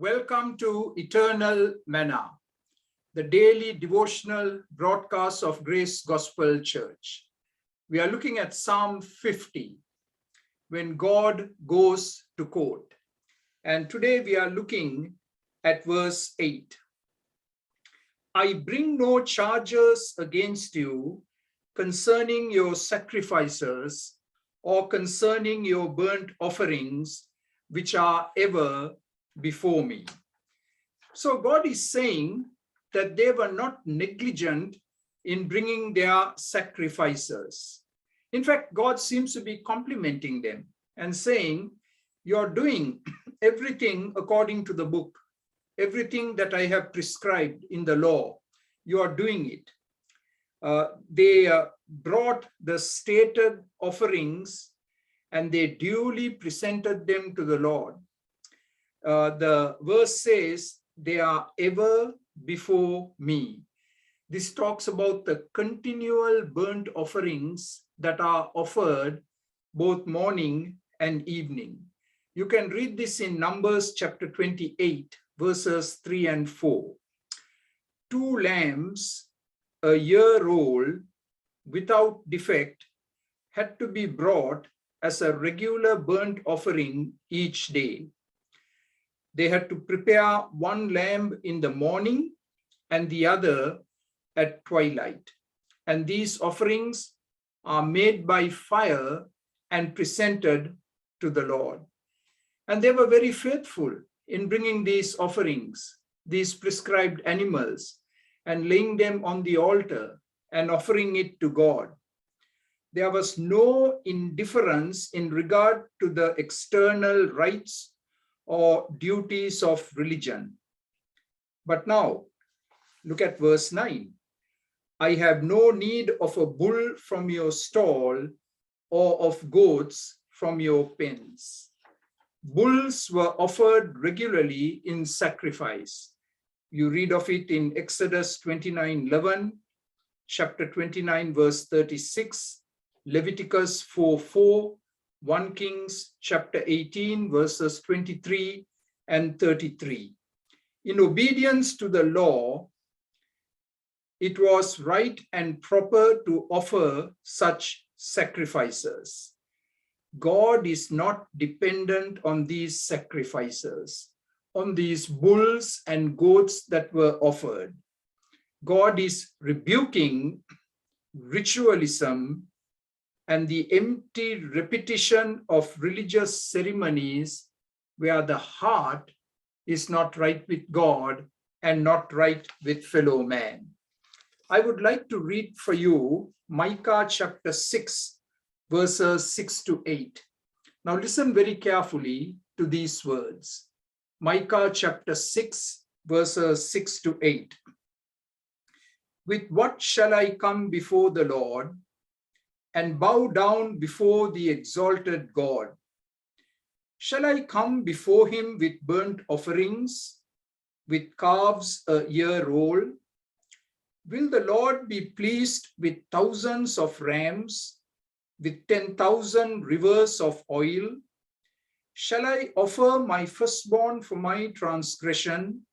Welcome to Eternal Manna, the daily devotional broadcast of Grace Gospel Church. We are looking at Psalm 50, when God goes to court. And today we are looking at verse 8. I bring no charges against you concerning your sacrifices or concerning your burnt offerings, which are ever before me. So God is saying that they were not negligent in bringing their sacrifices. In fact, God seems to be complimenting them and saying, you're doing everything according to the book, everything that I have prescribed in the law, you are doing it. They brought the stated offerings and they duly presented them to the Lord. The verse says, they are ever before me. This talks about the continual burnt offerings that are offered both morning and evening. You can read this in Numbers chapter 28, verses 3 and 4. 2 lambs, a year old, without defect, had to be brought as a regular burnt offering each day. They had to prepare one lamb in the morning and the other at twilight. And these offerings are made by fire and presented to the Lord. And they were very faithful in bringing these offerings, these prescribed animals, and laying them on the altar and offering it to God. There was no indifference in regard to the external rites or duties of religion. But now, look at verse 9. I have no need of a bull from your stall or of goats from your pens. Bulls were offered regularly in sacrifice. You read of it in Exodus 29:11, chapter 29, verse 36, Leviticus 4:4, 1 Kings chapter 18, verses 23 and 33. In obedience to the law, it was right and proper to offer such sacrifices. God is not dependent on these sacrifices, on these bulls and goats that were offered. God is rebuking ritualism and the empty repetition of religious ceremonies where the heart is not right with God and not right with fellow man. I would like to read for you Micah chapter 6, verses 6 to 8. Now listen very carefully to these words. Micah chapter 6, verses 6 to 8. With what shall I come before the Lord and bow down before the exalted God? Shall I come before him with burnt offerings, with calves a year old? Will the Lord be pleased with thousands of rams, with 10,000 rivers of oil? Shall I offer my firstborn for my transgression,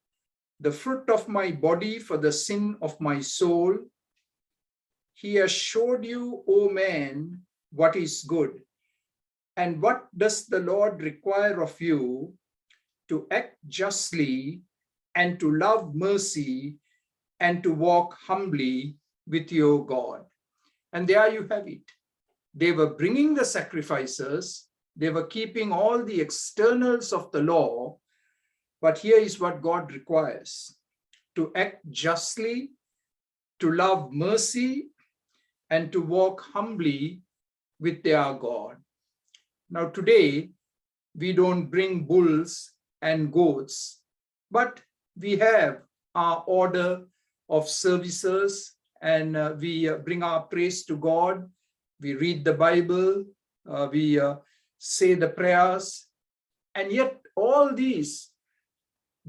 the fruit of my body for the sin of my soul? He has showed you, O man, what is good. And what does the Lord require of you? To act justly and to love mercy and to walk humbly with your God. And there you have it. They were bringing the sacrifices. They were keeping all the externals of the law. But here is what God requires: to act justly, to love mercy, and to walk humbly with their God. Now today, we don't bring bulls and goats, but we have our order of services, and we bring our praise to God. We read the Bible, we say the prayers, and yet all these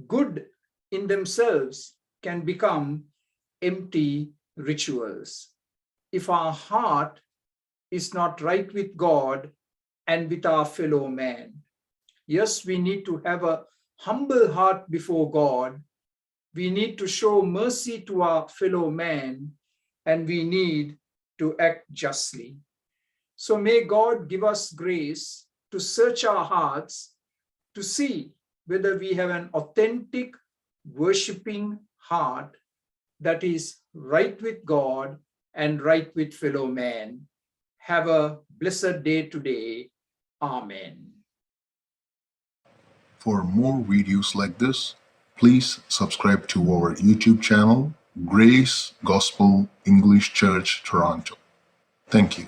good in themselves can become empty rituals if our heart is not right with God and with our fellow man. Yes, we need to have a humble heart before God. We need to show mercy to our fellow man, and we need to act justly. So may God give us grace to search our hearts to see whether we have an authentic, worshiping heart that is right with God and right with fellow man. Have a blessed day today. Amen. For more videos like this, please subscribe to our YouTube channel, Grace Gospel English Church Toronto. Thank you.